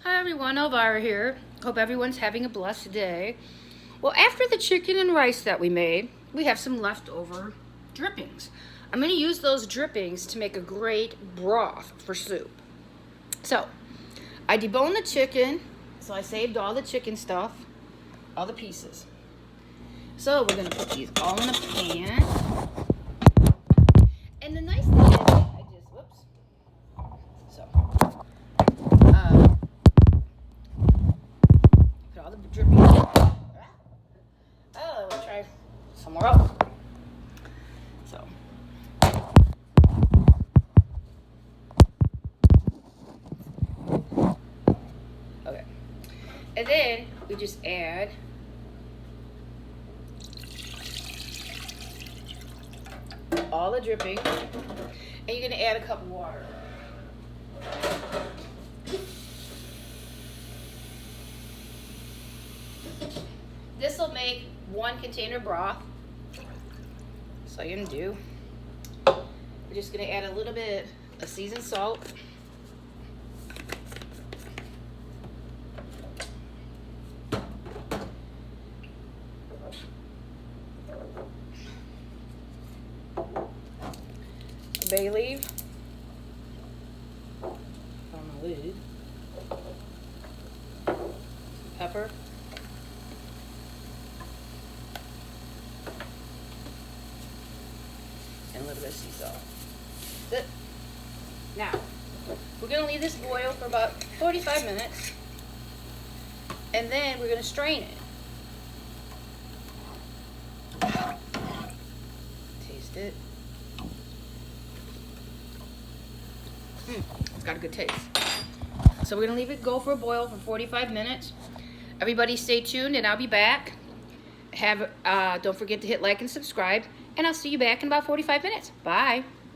Hi everyone, Elvira here. Hope everyone's having a blessed day. Well, after the chicken and rice that we made, we have some leftover drippings. I'm going to use those drippings to make a great broth for soup. So, I deboned the chicken, so I saved all the chicken stuff, all the pieces. So, we're going to put these all in a pan. And the nice thing is, put all the drippings. Oh, we'll try somewhere else. So. Okay. And then we just add all the dripping. And you're going to add a cup of water. This will make 1 container broth. So all you're going to do, we're just going to add a little bit of seasoned salt. A bay leaf on the lid. Pepper. And a little bit of sea salt. That's it. Now, we're going to leave this boil for about 45 minutes. And then we're going to strain it. Taste it. It's got a good taste. So we're going to leave it go for a boil for 45 minutes. Everybody stay tuned and I'll be back. Don't forget to hit like and subscribe. And I'll see you back in about 45 minutes. Bye.